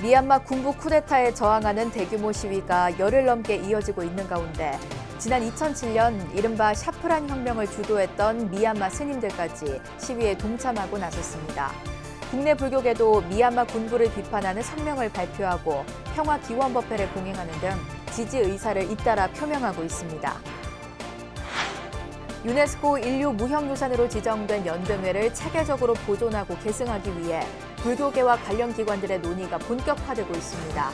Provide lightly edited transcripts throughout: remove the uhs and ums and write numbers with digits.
미얀마 군부 쿠데타에 저항하는 대규모 시위가 열흘 넘게 이어지고 있는 가운데 지난 2007년 이른바 샤프란 혁명을 주도했던 미얀마 스님들까지 시위에 동참하고 나섰습니다. 국내 불교계도 미얀마 군부를 비판하는 성명을 발표하고 평화기원법회를 봉행하는 등 지지 의사를 잇따라 표명하고 있습니다. 유네스코 인류 무형유산으로 지정된 연등회를 체계적으로 보존하고 계승하기 위해 불교계와 관련 기관들의 논의가 본격화되고 있습니다.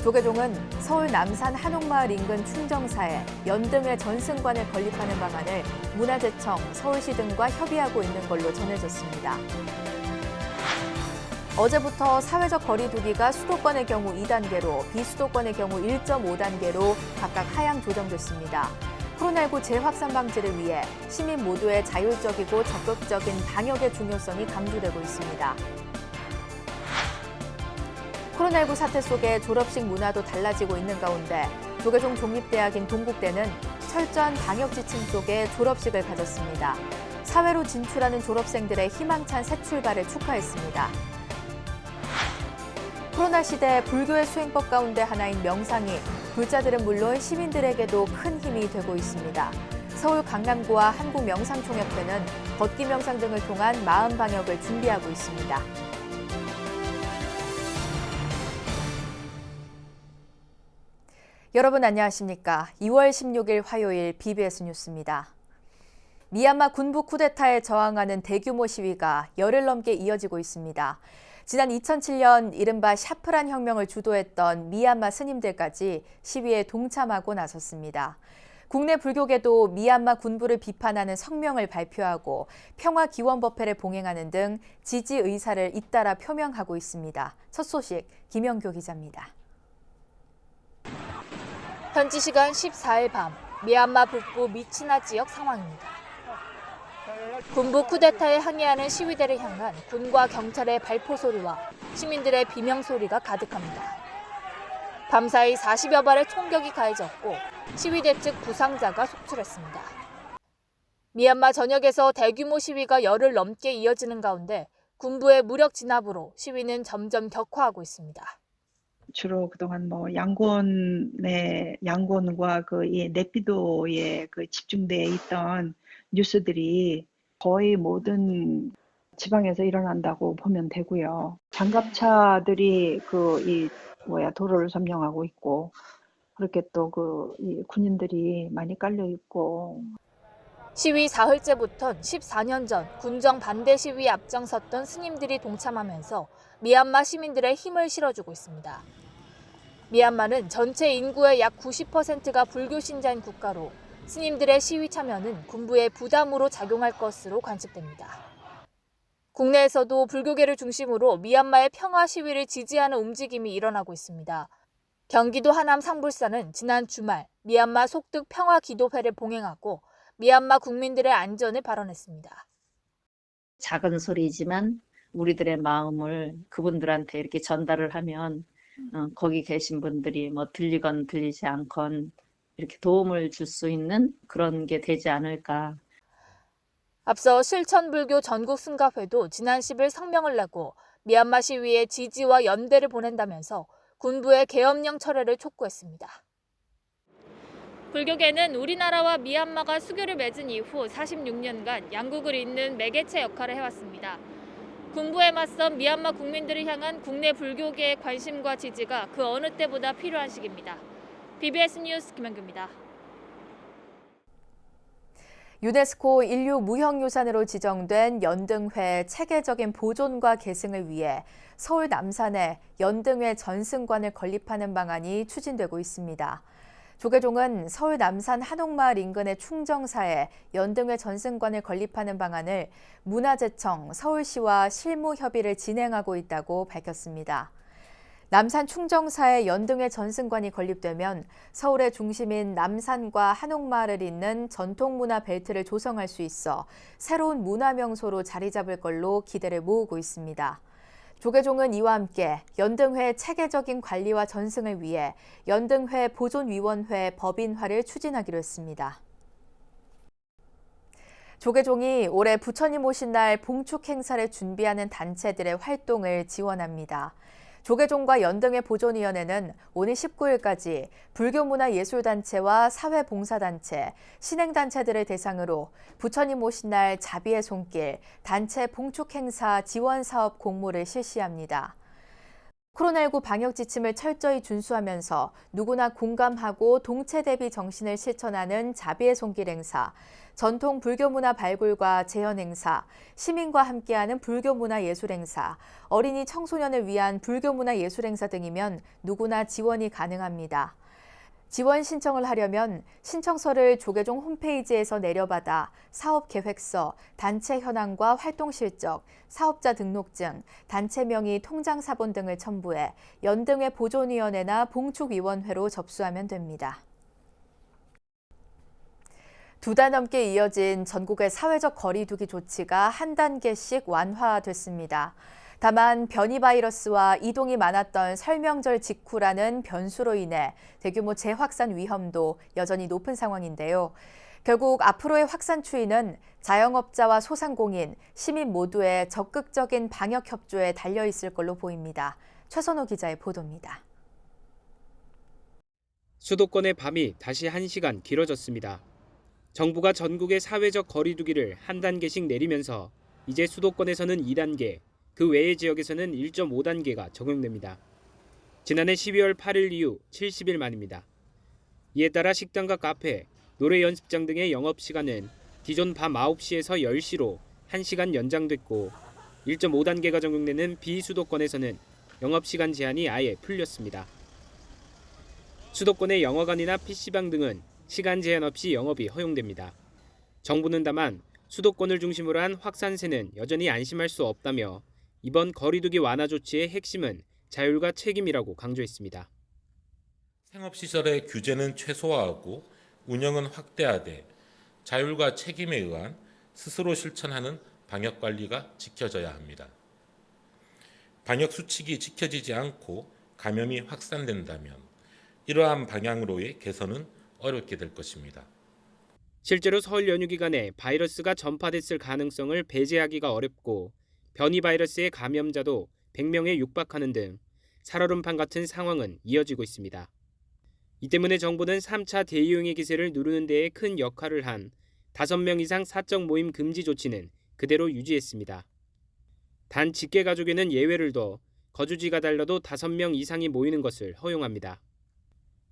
조계종은 서울 남산 한옥마을 인근 충정사에 연등회 전승관을 건립하는 방안을 문화재청, 서울시 등과 협의하고 있는 걸로 전해졌습니다. 어제부터 사회적 거리 두기가 수도권의 경우 2단계로, 비수도권의 경우 1.5단계로 각각 하향 조정됐습니다. 코로나19 재확산 방지를 위해 시민 모두의 자율적이고 적극적인 방역의 중요성이 강조되고 있습니다. 코로나19 사태 속에 졸업식 문화도 달라지고 있는 가운데 조계종 종립대학인 동국대는 철저한 방역 지침 속에 졸업식을 가졌습니다. 사회로 진출하는 졸업생들의 희망찬 새 출발을 축하했습니다. 코로나 시대 불교의 수행법 가운데 하나인 명상이 불자들은 물론 시민들에게도 큰 힘이 되고 있습니다. 서울 강남구와 한국명상총협회는 걷기 명상 등을 통한 마음 방역을 준비하고 있습니다. 여러분 안녕하십니까? 2월 16일 화요일 BBS 뉴스입니다. 미얀마 군부 쿠데타에 저항하는 대규모 시위가 열흘 넘게 이어지고 있습니다. 지난 2007년 이른바 샤프란 혁명을 주도했던 미얀마 스님들까지 시위에 동참하고 나섰습니다. 국내 불교계도 미얀마 군부를 비판하는 성명을 발표하고 평화기원법회를 봉행하는 등 지지 의사를 잇따라 표명하고 있습니다. 첫 소식 김영교 기자입니다. 현지 시간 14일 밤 미얀마 북부 미치나 지역 상황입니다. 군부 쿠데타에 항의하는 시위대를 향한 군과 경찰의 발포 소리와 시민들의 비명 소리가 가득합니다. 밤사이 40여 발의 총격이 가해졌고 시위대 측 부상자가 속출했습니다. 미얀마 전역에서 대규모 시위가 열흘 넘게 이어지는 가운데 군부의 무력 진압으로 시위는 점점 격화하고 있습니다. 주로 그동안 양곤과 이 네피도에 집중돼 있던 뉴스들이 거의 모든 지방에서 일어난다고 보면 되고요. 장갑차들이 도로를 점령하고 있고, 그렇게 또 이 군인들이 많이 깔려 있고. 시위 사흘째부터는 14년 전 군정 반대 시위에 앞장섰던 스님들이 동참하면서 미얀마 시민들의 힘을 실어주고 있습니다. 미얀마는 전체 인구의 약 90%가 불교 신자인 국가로 스님들의 시위 참여는 군부의 부담으로 작용할 것으로 관측됩니다. 국내에서도 불교계를 중심으로 미얀마의 평화 시위를 지지하는 움직임이 일어나고 있습니다. 경기도 하남 상불사는 지난 주말 미얀마 속득 평화 기도회를 봉행하고 미얀마 국민들의 안전을 발언했습니다. 작은 소리지만 우리들의 마음을 그분들한테 이렇게 전달을 하면 거기 계신 분들이 들리건 들리지 않건 이렇게 도움을 줄 수 있는 그런 게 되지 않을까. 앞서 실천불교 전국승가회도 지난 10일 성명을 내고 미얀마 시위에 지지와 연대를 보낸다면서 군부의 계엄령 철회를 촉구했습니다. 불교계는 우리나라와 미얀마가 수교를 맺은 이후 46년간 양국을 잇는 매개체 역할을 해왔습니다. 군부에 맞선 미얀마 국민들을 향한 국내 불교계의 관심과 지지가 그 어느 때보다 필요한 시기입니다. BBS 뉴스 김현규입니다. 유네스코 인류 무형유산으로 지정된 연등회 체계적인 보존과 계승을 위해 서울 남산에 연등회 전승관을 건립하는 방안이 추진되고 있습니다. 조계종은 서울 남산 한옥마을 인근의 충정사에 연등회 전승관을 건립하는 방안을 문화재청, 서울시와 실무 협의를 진행하고 있다고 밝혔습니다. 남산 충정사에 연등회 전승관이 건립되면 서울의 중심인 남산과 한옥마을을 잇는 전통문화 벨트를 조성할 수 있어 새로운 문화명소로 자리 잡을 걸로 기대를 모으고 있습니다. 조계종은 이와 함께 연등회 체계적인 관리와 전승을 위해 연등회 보존위원회 법인화를 추진하기로 했습니다. 조계종이 올해 부처님 오신 날 봉축 행사를 준비하는 단체들의 활동을 지원합니다. 조계종과 연등회 보존위원회는 오는 19일까지 불교문화예술단체와 사회봉사단체, 신행단체들을 대상으로 부처님 오신 날 자비의 손길, 단체 봉축행사 지원사업 공모를 실시합니다. 코로나19 방역 지침을 철저히 준수하면서 누구나 공감하고 동체 대비 정신을 실천하는 자비의 손길 행사, 전통 불교문화 발굴과 재현 행사, 시민과 함께하는 불교문화 예술 행사, 어린이 청소년을 위한 불교문화 예술 행사 등이면 누구나 지원이 가능합니다. 지원 신청을 하려면 신청서를 조계종 홈페이지에서 내려받아 사업계획서, 단체 현황과 활동 실적, 사업자 등록증, 단체 명의, 통장 사본 등을 첨부해 연등회 보존위원회나 봉축위원회로 접수하면 됩니다. 2달 넘게 이어진 전국의 사회적 거리 두기 조치가 한 단계씩 완화됐습니다. 다만 변이 바이러스와 이동이 많았던 설명절 직후라는 변수로 인해 대규모 재확산 위험도 여전히 높은 상황인데요. 결국 앞으로의 확산 추이는 자영업자와 소상공인, 시민 모두의 적극적인 방역 협조에 달려 있을 걸로 보입니다. 최선호 기자의 보도입니다. 수도권의 밤이 다시 1시간 길어졌습니다. 정부가 전국의 사회적 거리 두기를 한 단계씩 내리면서 이제 수도권에서는 2단계, 그 외의 지역에서는 1.5단계가 적용됩니다. 지난해 12월 8일 이후 70일 만입니다. 이에 따라 식당과 카페, 노래 연습장 등의 영업시간은 기존 밤 9시에서 10시로 1시간 연장됐고 1.5단계가 적용되는 비수도권에서는 영업시간 제한이 아예 풀렸습니다. 수도권의 영화관이나 PC방 등은 시간 제한 없이 영업이 허용됩니다. 정부는 다만 수도권을 중심으로 한 확산세는 여전히 안심할 수 없다며 이번 거리두기 완화 조치의 핵심은 자율과 책임이라고 강조했습니다. 생업시설의 규제는 최소화하고 운영은 확대하되 자율과 책임에 의한 스스로 실천하는 방역관리가 지켜져야 합니다. 방역수칙이 지켜지지 않고 감염이 확산된다면 이러한 방향으로의 개선은 어렵게 될 것입니다. 실제로 설 연휴 기간에 바이러스가 전파됐을 가능성을 배제하기가 어렵고 변이 바이러스의 감염자도 100명에 육박하는 등 살얼음판 같은 상황은 이어지고 있습니다. 이 때문에 정부는 3차 대유행의 기세를 누르는 데에 큰 역할을 한 5명 이상 사적 모임 금지 조치는 그대로 유지했습니다. 단 직계가족에는 예외를 둬 거주지가 달라도 5명 이상이 모이는 것을 허용합니다.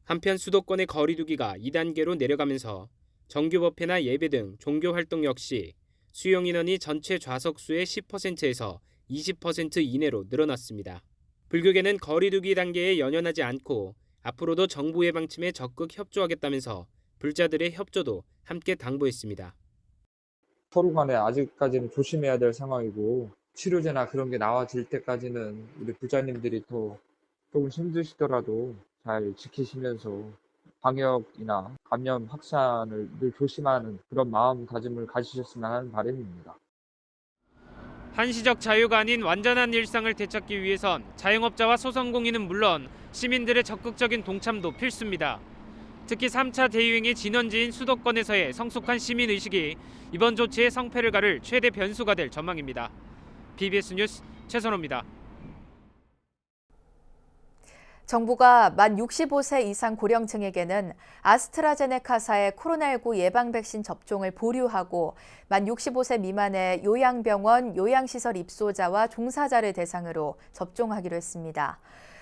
한편 수도권의 거리 두기가 2단계로 내려가면서 정규 법회나 예배 등 종교 활동 역시 수용 인원이 전체 좌석 수의 10%에서 20% 이내로 늘어났습니다. 불교계는 거리 두기 단계에 연연하지 않고 앞으로도 정부의 방침에 적극 협조하겠다면서 불자들의 협조도 함께 당부했습니다. 서로 간에 아직까지는 조심해야 될 상황이고 치료제나 그런 게 나와질 때까지는 우리 부자님들이 또 조금 힘드시더라도 잘 지키시면서 방역이나 감염 확산을 늘 조심하는 그런 마음가짐을 가지셨으면 하는 바람입니다. 한시적 자유가 아닌 완전한 일상을 되찾기 위해선 자영업자와 소상공인은 물론 시민들의 적극적인 동참도 필수입니다. 특히 3차 대유행의 진원지인 수도권에서의 성숙한 시민의식이 이번 조치의 성패를 가를 최대 변수가 될 전망입니다. BBS 뉴스 최선호입니다. 정부가 만 65세 이상 고령층에게는 아스트라제네카사의 코로나19 예방 백신 접종을 보류하고 만 65세 미만의 요양병원, 요양시설 입소자와 종사자를 대상으로 접종하기로 했습니다.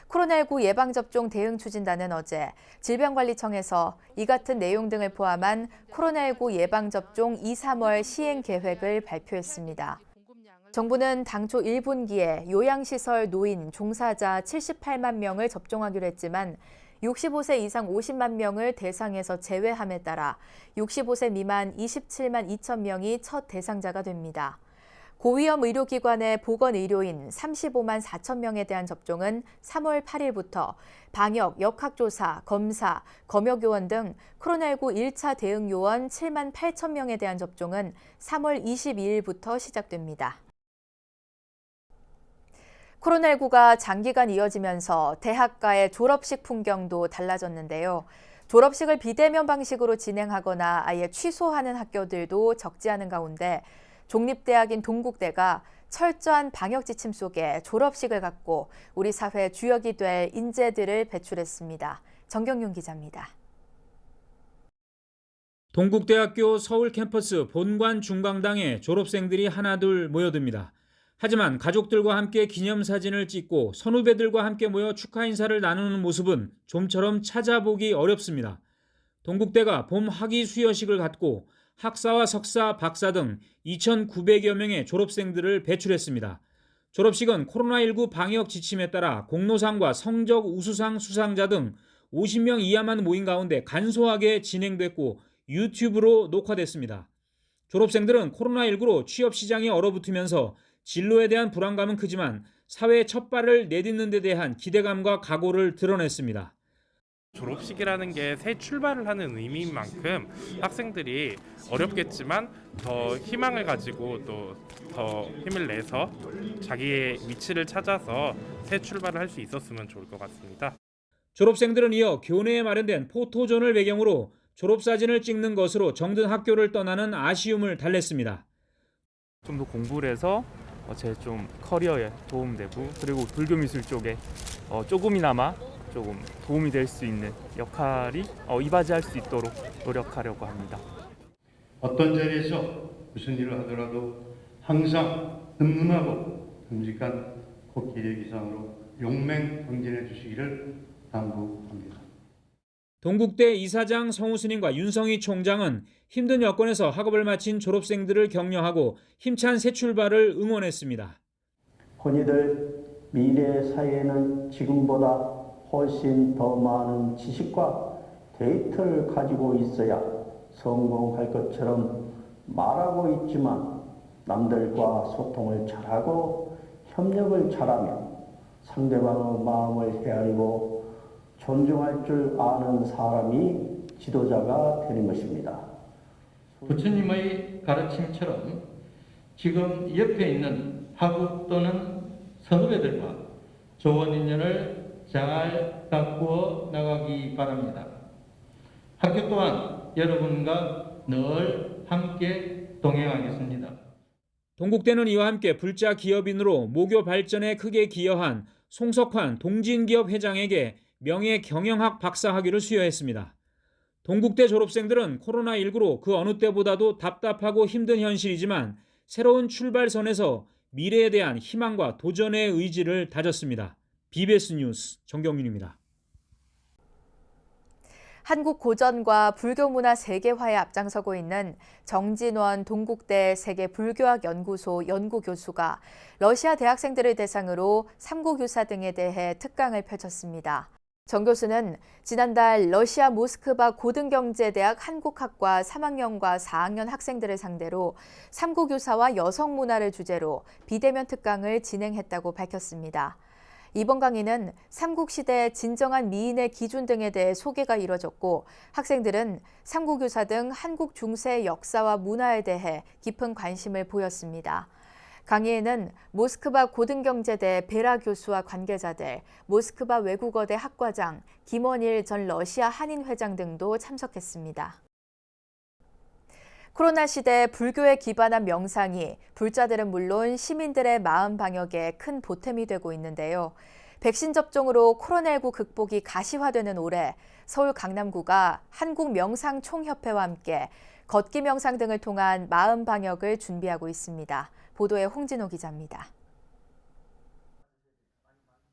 코로나19 예방접종 대응추진단은 어제 질병관리청에서 이 같은 내용 등을 포함한 코로나19 예방접종 2, 3월 시행 계획을 발표했습니다. 정부는 당초 1분기에 요양시설 노인, 종사자 78만 명을 접종하기로 했지만 65세 이상 50만 명을 대상에서 제외함에 따라 65세 미만 27만 2천 명이 첫 대상자가 됩니다. 고위험 의료기관의 보건의료인 35만 4천 명에 대한 접종은 3월 8일부터 방역, 역학조사, 검사, 검역요원 등 코로나19 1차 대응요원 7만 8천 명에 대한 접종은 3월 22일부터 시작됩니다. 코로나19가 장기간 이어지면서 대학가의 졸업식 풍경도 달라졌는데요. 졸업식을 비대면 방식으로 진행하거나 아예 취소하는 학교들도 적지 않은 가운데 종립대학인 동국대가 철저한 방역 지침 속에 졸업식을 갖고 우리 사회 주역이 될 인재들을 배출했습니다. 정경윤 기자입니다. 동국대학교 서울 캠퍼스 본관 중강당에 졸업생들이 하나둘 모여듭니다. 하지만 가족들과 함께 기념사진을 찍고 선후배들과 함께 모여 축하 인사를 나누는 모습은 좀처럼 찾아보기 어렵습니다. 동국대가 봄 학위 수여식을 갖고 학사와 석사, 박사 등 2,900여 명의 졸업생들을 배출했습니다. 졸업식은 코로나19 방역 지침에 따라 공로상과 성적 우수상 수상자 등 50명 이하만 모인 가운데 간소하게 진행됐고 유튜브로 녹화됐습니다. 졸업생들은 코로나19로 취업 시장이 얼어붙으면서 진로에 대한 불안감은 크지만 사회의 첫 발을 내딛는 데 대한 기대감과 각오를 드러냈습니다. 졸업식이라는 게 새 출발을 하는 의미인 만큼 학생들이 어렵겠지만 더 희망을 가지고 또 더 힘을 내서 자기의 위치를 찾아서 새 출발을 할 수 있었으면 좋을 것 같습니다. 졸업생들은 이어 교내에 마련된 포토존을 배경으로 졸업사진을 찍는 것으로 정든 학교를 떠나는 아쉬움을 달랬습니다. 좀 더 공부를 해서 제 좀 커리어에 도움되고 그리고 불교 미술 쪽에 조금이나마 조금 도움이 될 수 있는 역할이 이바지할 수 있도록 노력하려고 합니다. 어떤 자리에서 무슨 일을 하더라도 항상 든든하고 듬직한 코끼리 기상으로 용맹 정진해 주시기를 당부합니다. 동국대 이사장 성우스님과 윤성희 총장은 힘든 여건에서 학업을 마친 졸업생들을 격려하고 힘찬 새 출발을 응원했습니다. 흔히들 미래 사회에는 지금보다 훨씬 더 많은 지식과 데이터를 가지고 있어야 성공할 것처럼 말하고 있지만 남들과 소통을 잘하고 협력을 잘하며 상대방의 마음을 헤아리고 존중할 줄 아는 사람이 지도자가 되는 것입니다. 부처님의 가르침처럼 지금 옆에 있는 학우 또는 선후배들과 좋은 인연을 잘 가꾸어 나가기 바랍니다. 학교 또한 여러분과 늘 함께 동행하겠습니다. 동국대는 이와 함께 불자 기업인으로 모교 발전에 크게 기여한 송석환 동진기업 회장에게 명예 경영학 박사 학위를 수여했습니다. 동국대 졸업생들은 코로나19로 그 어느 때보다도 답답하고 힘든 현실이지만 새로운 출발선에서 미래에 대한 희망과 도전의 의지를 다졌습니다. BBS 뉴스 정경윤입니다. 한국 고전과 불교 문화 세계화에 앞장서고 있는 정진원 동국대 세계불교학연구소 연구교수가 러시아 대학생들을 대상으로 삼국유사 등에 대해 특강을 펼쳤습니다. 정 교수는 지난달 러시아 모스크바 고등경제대학 한국학과 3학년과 4학년 학생들을 상대로 삼국유사와 여성문화를 주제로 비대면 특강을 진행했다고 밝혔습니다. 이번 강의는 삼국시대의 진정한 미인의 기준 등에 대해 소개가 이뤄졌고 학생들은 삼국유사 등 한국 중세의 역사와 문화에 대해 깊은 관심을 보였습니다. 강의에는 모스크바 고등경제대 베라 교수와 관계자들, 모스크바 외국어대 학과장, 김원일 전 러시아 한인회장 등도 참석했습니다. 코로나 시대 불교에 기반한 명상이 불자들은 물론 시민들의 마음 방역에 큰 보탬이 되고 있는데요. 백신 접종으로 코로나19 극복이 가시화되는 올해 서울 강남구가 한국명상총협회와 함께 걷기 명상 등을 통한 마음 방역을 준비하고 있습니다. 보도에 홍진호 기자입니다.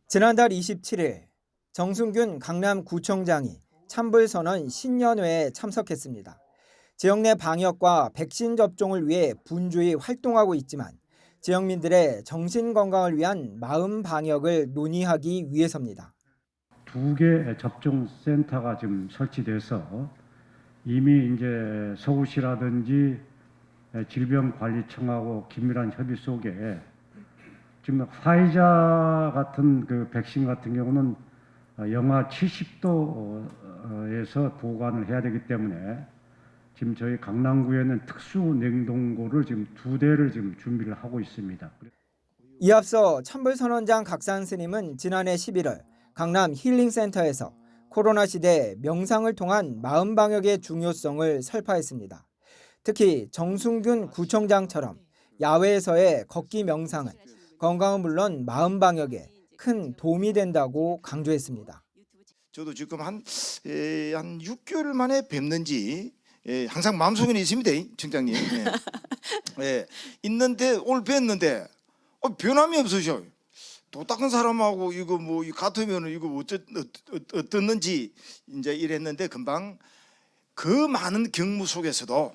지난달 27일 정순균 강남구청장이 찬불선언 신년회에 참석했습니다. 지역 내 방역과 백신 접종을 위해 분주히 활동하고 있지만 지역민들의 정신 건강을 위한 마음 방역을 논의하기 위해서입니다. 2개 접종센터가 지금 설치돼서 이미 이제 서울시라든지 질병관리청하고 긴밀한 협의 속에 지금 화이자 같은 그 백신 같은 경우는 영하 70도에서 보관을 해야 되기 때문에 지금 저희 강남구에는 특수 냉동고를 지금 2대를 지금 준비를 하고 있습니다. 이 앞서 찬불선언장 각산 스님은 지난해 11월 강남 힐링센터에서 코로나 시대 명상을 통한 마음 방역의 중요성을 설파했습니다. 특히 정순균 구청장처럼 야외에서의 걷기 명상은 건강은 물론 마음 방역에 큰 도움이 된다고 강조했습니다. 저도 지금 한 6개월 만에 뵙는지 항상 마음속에는 있습니다, 청장님. 있는데 오늘 뵀는데 변함이 없으셔. 똑딱한 사람하고 이거 뭐 같으면 이거 어떻는지 이제 이랬는데 금방 그 많은 경무 속에서도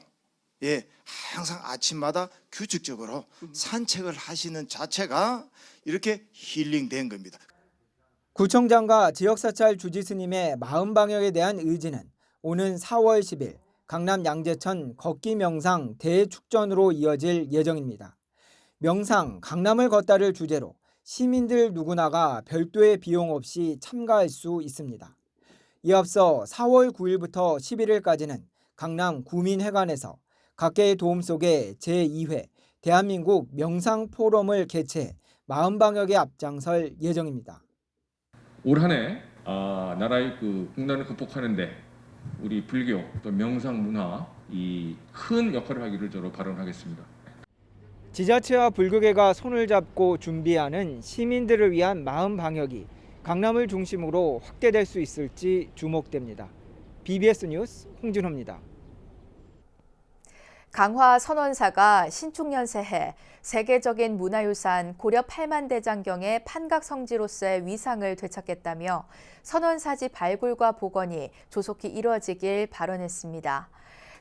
항상 아침마다 규칙적으로 산책을 하시는 자체가 이렇게 힐링된 겁니다. 구청장과 지역사찰 주지스님의 마음 방역에 대한 의지는 오는 4월 10일 강남 양재천 걷기 명상 대축전으로 이어질 예정입니다. 명상 강남을 걷다를 주제로 시민들 누구나가 별도의 비용 없이 참가할 수 있습니다. 이에 앞서 4월 9일부터 11일까지는 강남 구민회관에서 각계의 도움 속에 제2회 대한민국 명상 포럼을 개최해 마음 방역에 앞장설 예정입니다. 올 한 해 나라의 국난을 극복하는데 우리 불교 또 명상 문화 이 큰 역할을 하기를 저로 발언하겠습니다. 지자체와 불교계가 손을 잡고 준비하는 시민들을 위한 마음 방역이 강남을 중심으로 확대될 수 있을지 주목됩니다. BBS 뉴스 홍준호입니다. 강화 선원사가 신축년 새해 세계적인 문화유산 고려 팔만대장경의 판각성지로서의 위상을 되찾겠다며 선원사지 발굴과 복원이 조속히 이루어지길 발언했습니다.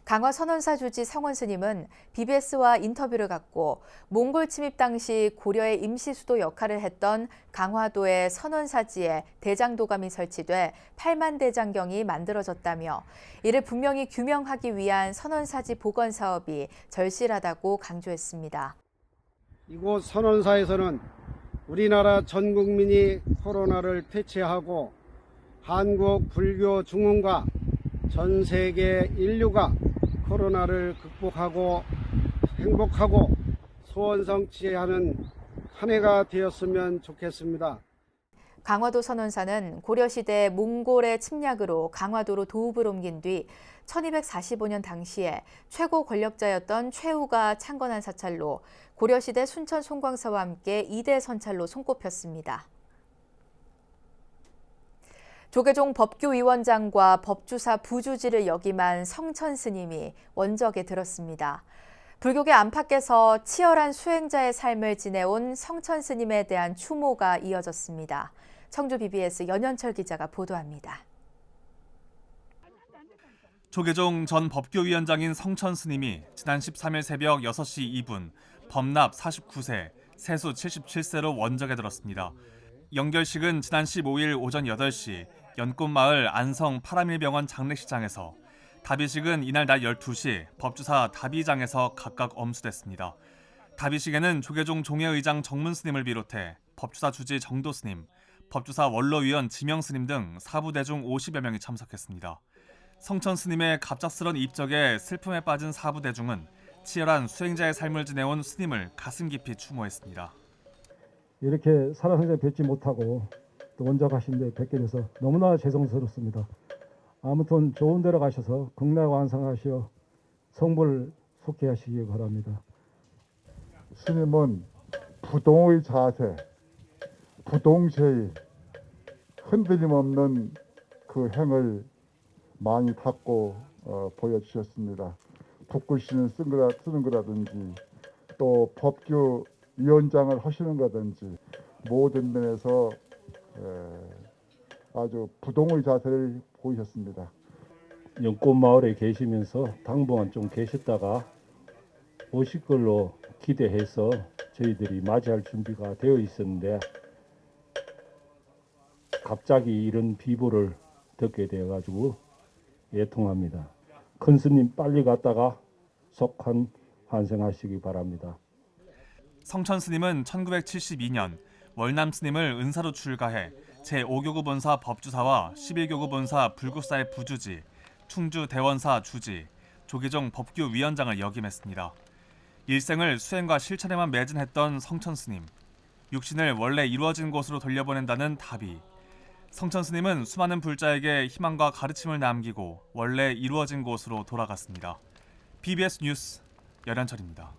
강화 선원사 주지 성원 스님은 BBS와 인터뷰를 갖고 몽골 침입 당시 고려의 임시 수도 역할을 했던 강화도의 선원사지에 대장도감이 설치돼 팔만대장경이 만들어졌다며 이를 분명히 규명하기 위한 선원사지 복원 사업이 절실하다고 강조했습니다. 이곳 선원사에서는 우리나라 전 국민이 코로나를 퇴치하고 한국 불교 중흥과 전 세계 인류가 코로나를 극복하고 행복하고 소원성취하는 한 해가 되었으면 좋겠습니다. 강화도 선원사는 고려시대 몽골의 침략으로 강화도로 도읍을 옮긴 뒤 1245년 당시에 최고 권력자였던 최후가 창건한 사찰로 고려시대 순천 송광사와 함께 2대 선찰로 손꼽혔습니다. 조계종 법규위원장과 법주사 부주지를 역임한 성천 스님이 원적에 들었습니다. 불교계 안팎에서 치열한 수행자의 삶을 지내온 성천 스님에 대한 추모가 이어졌습니다. 청주 BBS 연현철 기자가 보도합니다. 조계종 전 법규위원장인 성천 스님이 지난 13일 새벽 6시 2분 법납 49세, 세수 77세로 원적에 들었습니다. 영결식은 지난 15일 오전 8시 연꽃마을 안성 파라밀병원 장례식장에서, 답이식은 이날 낮 12시 법주사 답이장에서 각각 엄수됐습니다. 답이식에는 조계종 종회의장 정문 스님을 비롯해 법주사 주지 정도 스님, 법주사 원로위원 지명 스님 등 사부대중 50여 명이 참석했습니다. 성천 스님의 갑작스런 입적에 슬픔에 빠진 사부대중은 치열한 수행자의 삶을 지내온 스님을 가슴 깊이 추모했습니다. 이렇게 살아생전 뵙지 못하고 또 원적하신데 뵙게 돼서 너무나 죄송스럽습니다. 아무튼 좋은 데로 가셔서 극락완성하시어 성불 속히 하시기 바랍니다. 스님은 부동의 자세, 부동세의 흔들림 없는 그 행을 많이 닦고 보여주셨습니다. 붓글씨는 쓰는 거라든지 또 법규 위원장을 하시는 거든지 모든 면에서 아주 부동의 자세를 보이셨습니다. 연꽃마을에 계시면서 당분간 좀 계셨다가 오실 걸로 기대해서 저희들이 맞이할 준비가 되어 있었는데 갑자기 이런 비보를 듣게 되어가지고 애통합니다. 큰 스님 빨리 갔다가 속한 환생하시기 바랍니다. 성천 스님은 1972년 월남 스님을 은사로 출가해 제5교구 본사 법주사와 11교구 본사 불국사의 부주지, 충주 대원사 주지, 조계종 법규위원장을 역임했습니다. 일생을 수행과 실천에만 매진했던 성천 스님, 육신을 원래 이루어진 곳으로 돌려보낸다는 답이. 성천 스님은 수많은 불자에게 희망과 가르침을 남기고 원래 이루어진 곳으로 돌아갔습니다. BBS 뉴스 연현철입니다.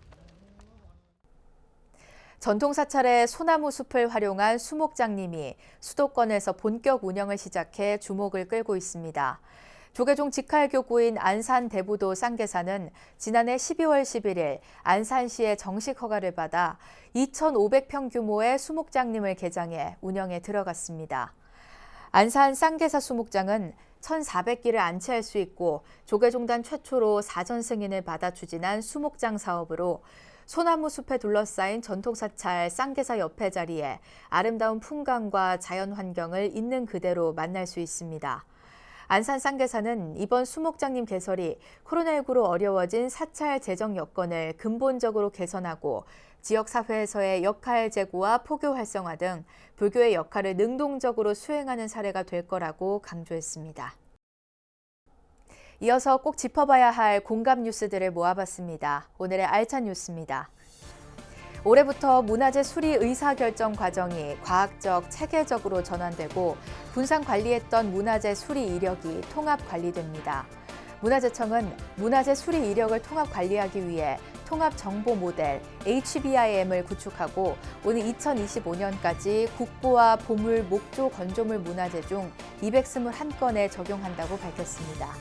전통 사찰의 소나무 숲을 활용한 수목장님이 수도권에서 본격 운영을 시작해 주목을 끌고 있습니다. 조계종 직할교구인 안산 대부도 쌍계사는 지난해 12월 11일 안산시의 정식 허가를 받아 2,500평 규모의 수목장님을 개장해 운영에 들어갔습니다. 안산 쌍계사 수목장은 1,400기를 안치할 수 있고 조계종단 최초로 사전 승인을 받아 추진한 수목장 사업으로 소나무 숲에 둘러싸인 전통사찰 쌍계사 옆에 자리에 아름다운 풍광과 자연 환경을 있는 그대로 만날 수 있습니다. 안산 쌍계사는 이번 수목장님 개설이 코로나19로 어려워진 사찰 재정 여건을 근본적으로 개선하고 지역사회에서의 역할 제고와 포교 활성화 등 불교의 역할을 능동적으로 수행하는 사례가 될 거라고 강조했습니다. 이어서 꼭 짚어봐야 할 공감 뉴스들을 모아봤습니다. 오늘의 알찬 뉴스입니다. 올해부터 문화재 수리 의사결정 과정이 과학적, 체계적으로 전환되고 분산 관리했던 문화재 수리 이력이 통합 관리됩니다. 문화재청은 문화재 수리 이력을 통합 관리하기 위해 통합 정보 모델 HBIM을 구축하고 오는 2025년까지 국보와 보물, 목조, 건조물 문화재 중 221건에 적용한다고 밝혔습니다.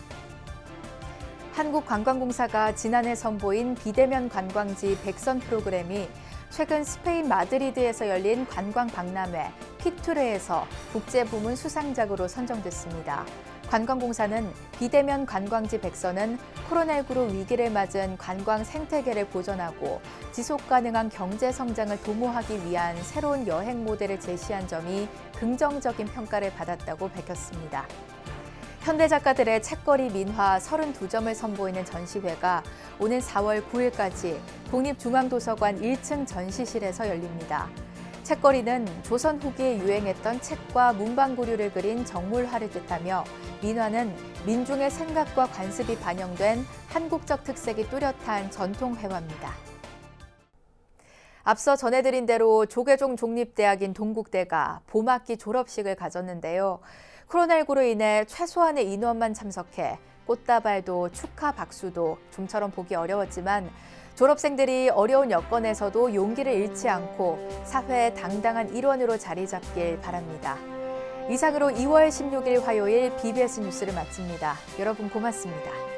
한국관광공사가 지난해 선보인 비대면 관광지 100선 프로그램이 최근 스페인 마드리드에서 열린 관광 박람회 피투레에서 국제부문 수상작으로 선정됐습니다. 관광공사는 비대면 관광지 100선은 코로나19로 위기를 맞은 관광 생태계를 보존하고 지속가능한 경제 성장을 도모하기 위한 새로운 여행 모델을 제시한 점이 긍정적인 평가를 받았다고 밝혔습니다. 현대작가들의 책거리 민화 32점을 선보이는 전시회가 오는 4월 9일까지 국립중앙도서관 1층 전시실에서 열립니다. 책거리는 조선 후기에 유행했던 책과 문방구류를 그린 정물화를 뜻하며 민화는 민중의 생각과 관습이 반영된 한국적 특색이 뚜렷한 전통회화입니다. 앞서 전해드린 대로 조계종 독립대학인 동국대가 봄학기 졸업식을 가졌는데요. 코로나19로 인해 최소한의 인원만 참석해 꽃다발도 축하 박수도 좀처럼 보기 어려웠지만 졸업생들이 어려운 여건에서도 용기를 잃지 않고 사회의 당당한 일원으로 자리 잡길 바랍니다. 이상으로 2월 16일 화요일 BBS 뉴스를 마칩니다. 여러분 고맙습니다.